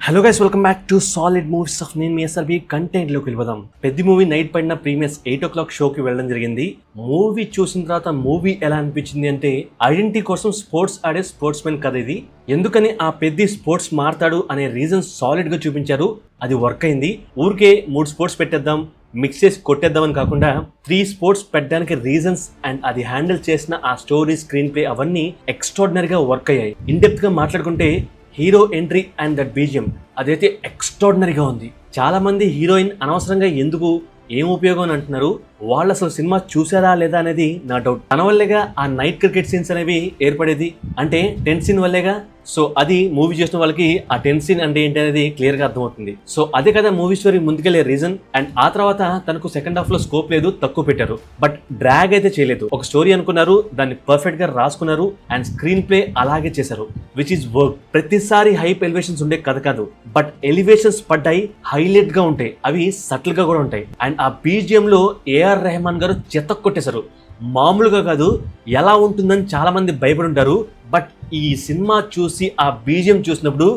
Hello guys, welcome back to solid movies of నేను మీ SRB. కంటెంట్లోకి వెళ్ళిపోదాం. పెద్ద మూవీ నైట్ పడిన ప్రీమియర్స్ 8 o'clock షోకి వెళ్ళడం జరిగింది. మూవీ చూసిన తర్వాత మూవీ ఎలా అనిపించింది అంటే, ఐడెంటిటీ కోసం స్పోర్ట్స్ ఆడే స్పోర్ట్స్ మెన్ కథ ఇది. ఎందుకని ఆ పెద్ద స్పోర్ట్స్ మారతాడు అనే రీజన్ సాలిడ్ గా చూపించారు. అది వర్క్ అయింది. ఊరికే 3 స్పోర్ట్స్ పెట్టేద్దాం, మిక్స్ చేసి కొట్టేద్దామని కాకుండా 3 స్పోర్ట్స్ పెట్టడానికి రీజన్స్ అండ్ అది హ్యాండిల్ చేసిన ఆ స్టోరీ, స్క్రీన్ ప్లే అవన్నీ ఎక్స్ట్రాడినరీగా వర్క్ అయ్యాయి. ఇన్ డెప్త్ గా మాట్లాడుకుంటే hero entry and that BGM అదైతే ఎక్స్ట్రాడినరీగా ఉంది. చాలా మంది హీరోయిన్ అనవసరంగా ఎందుకు, ఏం ఉపయోగం అని అంటున్నారు. వాళ్ళు అసలు సినిమా చూసారా లేదా అనేది నా డౌట్. తన వల్లేగా ఆ నైట్ క్రికెట్ సీన్స్ అనేవి ఏర్పడేది, అంటే 10 సీన్ వల్లేగా. సో అది మూవీ చేసిన వాళ్ళకి ఆ 10 సీన్ అంటే ఏంటి అనేది క్లియర్ గా అర్థమవుతుంది. సో అదే కదా మూవీ స్టోరీ ముందుకెళ్లే రీజన్. అండ్ ఆ తర్వాత తనకు సెకండ్ హాఫ్ లో స్కోప్ లేదు, తక్కువ పెట్టారు, బట్ డ్రాగ్ అయితే చేయలేదు. ఒక స్టోరీ అనుకున్నారు, దాన్ని పర్ఫెక్ట్ గా రాసుకున్నారు అండ్ స్క్రీన్ ప్లే అలాగే చేశారు, విచ్ ఇస్ వర్క్. ప్రతిసారి హైప్ ఎలివేషన్స్ ఉండే కథ కాదు, బట్ ఎలివేషన్స్ పడ్డాయి, హైలైట్ గా ఉంటాయి, అవి సటిల్ గా కూడా ఉంటాయి. అండ్ ఆ బీజిఎం లో ఏఆర్ రెహమాన్ గారు చెత్త కొట్టేశారు. మామూలుగా కాదు, ఎలా ఉంటుందని చాలా మంది భయపడి ఉంటారు. బట్ ఈ సినిమా చూసి ఆ బీజిఎం చూసినప్పుడు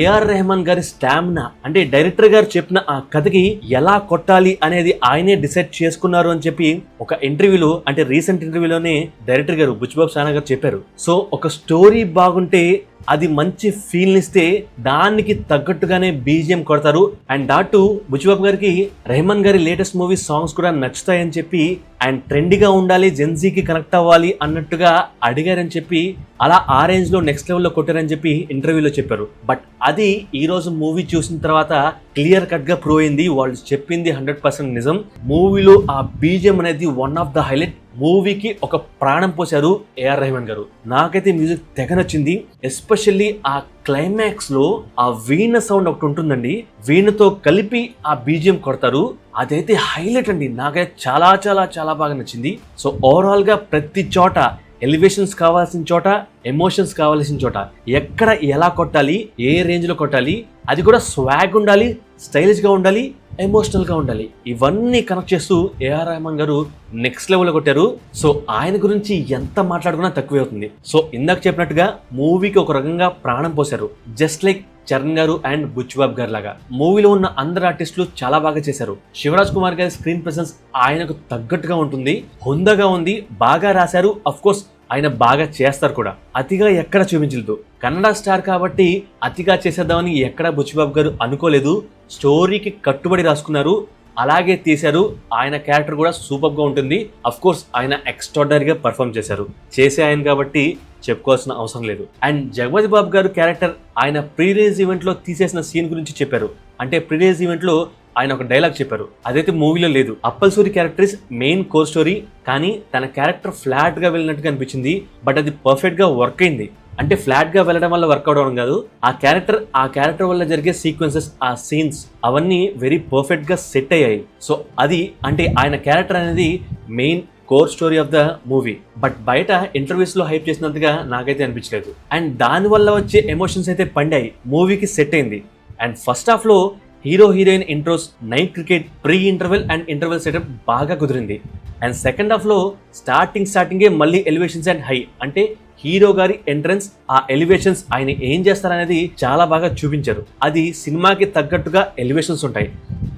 ఏఆర్ రెహమాన్ గారి స్టామినా, అంటే డైరెక్టర్ గారు చెప్పిన ఆ కథకి ఎలా కొట్టాలి అనేది ఆయనే డిసైడ్ చేసుకున్నారు అని చెప్పి ఒక ఇంటర్వ్యూలో, అంటే రీసెంట్ ఇంటర్వ్యూలోనే డైరెక్టర్ గారు బుచ్చిబాబు సానా గారు చెప్పారు. సో ఒక స్టోరీ బాగుంటే, అది మంచి ఫీల్ ఇస్తే దానికి తగ్గట్టుగానే బీజిఎం కొడతారు. అండ్ దాటు బుచ్చిబాబు గారికి రెహమాన్ గారి లేటెస్ట్ మూవీ సాంగ్స్ కూడా నచ్చుతాయని చెప్పి, అండ్ ట్రెండీగా ఉండాలి, జెన్జీకి కనెక్ట్ అవ్వాలి అన్నట్టుగా అడిగారని చెప్పి, అలా ఆ రేంజ్ లో నెక్స్ట్ లెవెల్లో కొట్టారని చెప్పి ఇంటర్వ్యూలో చెప్పారు. బట్ అది ఈ రోజు మూవీ చూసిన తర్వాత క్లియర్ కట్ గా ప్రూవ్ అయింది. వాళ్ళు చెప్పింది 100% నిజం. మూవీలో ఆ బీజిఎం అనేది వన్ ఆఫ్ ద హైలైట్. మూవీకి ఒక ప్రాణం పోశారు ఏఆర్ రెహమాన్ గారు. నాకైతే మ్యూజిక్ తెగ నచ్చింది. ఎస్పెషల్లీ ఆ క్లైమాక్స్ లో ఆ వీణ సౌండ్ ఒకటి ఉంటుందండి, వీణతో కలిపి ఆ బీజిఎం కొడతారు, అదైతే హైలైట్ అండి. నాకైతే చాలా చాలా చాలా బాగా నచ్చింది. సో ఓవరాల్ గా ప్రతి చోట ఎలివేషన్స్ కావాల్సిన చోట, ఎమోషన్స్ కావాల్సిన చోట, ఎక్కడ ఎలా కొట్టాలి, ఏ రేంజ్ లో కొట్టాలి, అది కూడా స్వాగ్ ఉండాలి, స్టైలిష్ గా ఉండాలి, ఎమోషనల్ గా ఉండాలి, ఇవన్నీ కనెక్ట్ చేస్తూ ఏఆర్ రెహమాన్ గారు నెక్స్ట్ లెవెల్ కొట్టారు. సో ఆయన గురించి ఎంత మాట్లాడుకున్నా తక్కువే అవుతుంది. సో ఇందాక చెప్పినట్టుగా మూవీకి ఒక రకంగా ప్రాణం పోశారు, జస్ట్ లైక్ చరణ్ గారు అండ్ బుచ్చిబాబు గారు లాగా. మూవీలో ఉన్న అందరు ఆర్టిస్టులు చాలా బాగా చేశారు. శివరాజ్ కుమార్ గారి స్క్రీన్ ప్రెసెన్స్ ఆయనకు తగ్గట్టుగా ఉంటుంది, హుందాగా ఉంది, బాగా రాశారు. అఫ్ కోర్స్ ఆయన బాగా చేస్తారు కూడా, అతిగా ఎక్కడ చూపించలేదు. కన్నడ స్టార్ కాబట్టి అతిగా చేసేద్దామని ఎక్కడ బుచ్చిబాబు గారు అనుకోలేదు. స్టోరీకి కట్టుబడి రాసుకున్నారు, అలాగే తీశారు. ఆయన క్యారెక్టర్ కూడా సూపర్ గా ఉంటుంది. అఫ్ కోర్స్ ఆయన ఎక్స్ట్రాడనరీగా పర్ఫామ్ చేశారు, చేసే ఆయన కాబట్టి చెప్పుకోవాల్సిన అవసరం లేదు. అండ్ జగపతి బాబు గారు క్యారెక్టర్ ఆయన ప్రీ రిలీజ్ ఈవెంట్ లో తీసేసిన సీన్ గురించి చెప్పారు. అంటే ప్రీ రిలీజ్ ఈవెంట్ లో ఆయన ఒక డైలాగ్ చెప్పారు, అదైతే మూవీలో లేదు. Appal Suri character is main core story, కానీ తన క్యారెక్టర్ ఫ్లాట్ గా వెళ్ళినట్టుగా అనిపించింది. బట్ అది పర్ఫెక్ట్ గా వర్క్ అయింది. అంటే ఫ్లాట్ గా వెళ్ళడం వల్ల వర్క్ అవడం కాదు, ఆ క్యారెక్టర్ వల్ల జరిగే సీక్వెన్సెస్, ఆ సీన్స్ అవన్నీ వెరీ పర్ఫెక్ట్ గా సెట్ అయ్యాయి. సో అది అంటే ఆయన క్యారెక్టర్ అనేది main core story of the movie. But బయట ఇంటర్వ్యూస్ లో హైప్ చేసినంతగా నాకైతే అనిపించలేదు. అండ్ దాని వల్ల వచ్చే ఎమోషన్స్ అయితే పండాయి, మూవీకి సెట్ అయింది. అండ్ ఫస్ట్ హాఫ్ లో hero heroine intros, night cricket, pre interval and interval setup బాగా కుదిరింది. అండ్ సెకండ్ హాఫ్ లో స్టార్టింగే మళ్ళీ ఎలివేషన్స్ అండ్ హై, అంటే హీరో గారి ఎంట్రన్స్, ఆ ఎలివేషన్స్, ఆయన ఏం చేస్తారనేది చాలా బాగా చూపించారు. అది సినిమాకి తగ్గట్టుగా ఎలివేషన్స్ ఉంటాయి.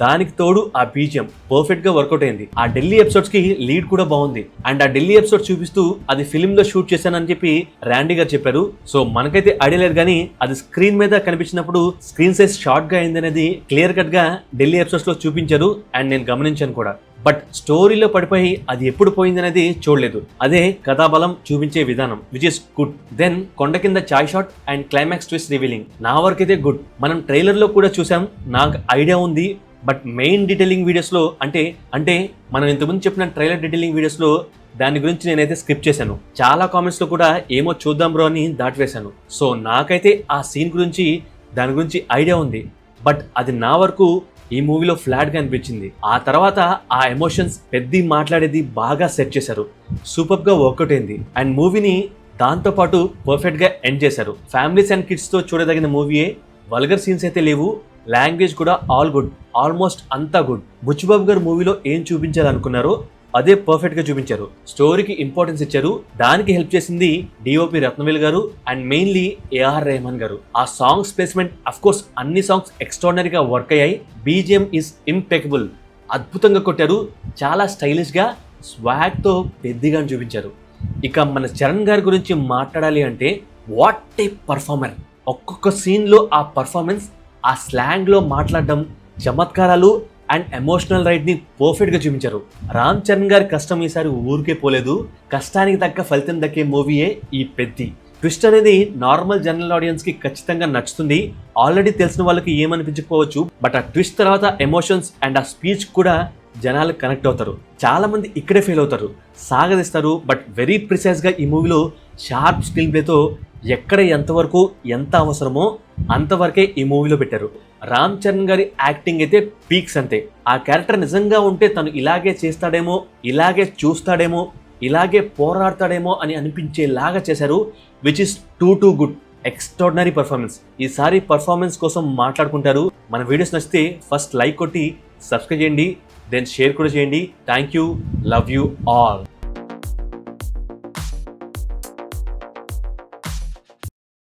దానికి తోడు ఆ బీజిఎం పర్ఫెక్ట్ గా వర్కౌట్ అయింది. ఆ ఢిల్లీ ఎపిసోడ్స్ కి లీడ్ కూడా బాగుంది. అండ్ ఆ ఢిల్లీ ఎపిసోడ్ చూపిస్తూ అది ఫిల్మ్ లో షూట్ చేశానని చెప్పి ర్యాండీ గారు చెప్పారు. సో మనకైతే ఐడియా లేదు, కానీ అది స్క్రీన్ మీద కనిపించినప్పుడు స్క్రీన్ సైజ్ షార్ట్ గా అయింది అనేది క్లియర్ కట్ గా ఢిల్లీ ఎపిసోడ్స్ లో చూపించారు. అండ్ నేను గమనించాను కూడా. బట్ స్టోరీలో పడిపోయి అది ఎప్పుడు పోయింది అనేది చూడలేదు. అదే కథాబలం చూపించే విధానం, విచ్ ఇస్ గుడ్. దెన్ కొండ కింద chai shot and climax twist revealing నా వరకు అయితే గుడ్. మనం ట్రైలర్ లో కూడా చూసాం, నాకు ఐడియా ఉంది. బట్ మెయిన్ డీటెయిలింగ్ వీడియోస్ లో, అంటే మనం ఇంతకుముందు చెప్పిన ట్రైలర్ డీటెయిలింగ్ వీడియోస్ లో దాని గురించి నేనైతే స్క్రిప్ట్ చేశాను. చాలా కామెంట్స్ లో కూడా ఏమో చూద్దాం బ్రో అని దాటివేశాను. సో నాకైతే ఆ సీన్ గురించి, దాని గురించి ఐడియా ఉంది. బట్ అది నా వరకు ఈ మూవీలో ఫ్లాట్ గా అనిపించింది. ఆ తర్వాత ఆ ఎమోషన్స్ పెద్ద మాట్లాడేది బాగా సెట్ చేశారు, సూపర్ గా వర్కౌట్ అయింది. అండ్ మూవీని దాంతో పాటు పర్ఫెక్ట్ గా ఎండ్ చేశారు. ఫ్యామిలీస్ అండ్ కిడ్స్ తో చూడదగిన మూవీయే. వల్గర్ సీన్స్ అయితే లేవు, లాంగ్వేజ్ కూడా ఆల్ గుడ్, ఆల్మోస్ట్ అంతా గుడ్. బుచ్చిబాబు గారు మూవీలో ఏం చూపించాలనుకున్నారో అదే పర్ఫెక్ట్ గా చూపించారు. స్టోరీకి ఇంపార్టెన్స్ ఇచ్చారు. దానికి హెల్ప్ చేసింది డిఓపి రత్నవేల్ గారు అండ్ మెయిన్లీ ఏఆర్ రెహమాన్ గారు. ఆ సాంగ్స్ ప్లేస్మెంట్ అఫ్ కోర్స్ అన్ని సాంగ్స్ ఎక్స్ట్రాడినరీగా వర్క్ అయ్యాయి. బీజిఎం ఇస్ ఇంపెకబుల్, అద్భుతంగా కొట్టారు. చాలా స్టైలిష్ గా స్వాగ్ తో పెద్దగా చూపించారు. ఇక మన చరణ్ గారి గురించి మాట్లాడాలి అంటే వాట్ ఏ పర్ఫార్మర్. ఒక్కొక్క సీన్ లో ఆ పర్ఫార్మెన్స్, ఆ స్లాంగ్ లో మాట్లాడడం, చమత్కారాలు అండ్ ఎమోషనల్ రైడ్ ని పర్ఫెక్ట్ గా చూపించారు. రామ్ చరణ్ గారి కష్టం ఈసారి ఊరికే పోలేదు. కష్టానికి తగ్గ ఫలితం దక్కే మూవీయే ఈ పెద్ది. ట్విస్ట్ అనేది నార్మల్ జనరల్ ఆడియన్స్ కి ఖచ్చితంగా నచ్చుతుంది. ఆల్రెడీ తెలిసిన వాళ్ళకి ఏమనిపించకపోవచ్చు, బట్ ఆ ట్విస్ట్ తర్వాత ఎమోషన్స్ అండ్ ఆ స్పీచ్ కూడా జనాలు కనెక్ట్ అవుతారు. చాలా మంది ఇక్కడే ఫెయిల్ అవుతారు, సాగదిస్తారు. బట్ వెరీ ప్రిసైజ్ గా ఈ మూవీలో షార్ప్ స్క్రీన్ ప్లేతో ఎక్కడ ఎంతవరకు ఎంత అవసరమో అంతవరకే ఈ మూవీలో పెట్టారు. రామ్ చరణ్ గారి యాక్టింగ్ అయితే పీక్స్ అంతే. ఆ క్యారెక్టర్ నిజంగా ఉంటే తను ఇలాగే చేస్తాడేమో, ఇలాగే చూస్తాడేమో, ఇలాగే పోరాడతాడేమో అని అనిపించేలాగా చేశారు. Which is too good. Extraordinary performance. ఈసారి పర్ఫార్మెన్స్ కోసం మాట్లాడుకుంటారు. మన వీడియోస్ నచ్చితే ఫస్ట్ లైక్ కొట్టి సబ్స్క్రైబ్ చేయండి, దెన్ షేర్ కూడా చేయండి. Thank you, love you all.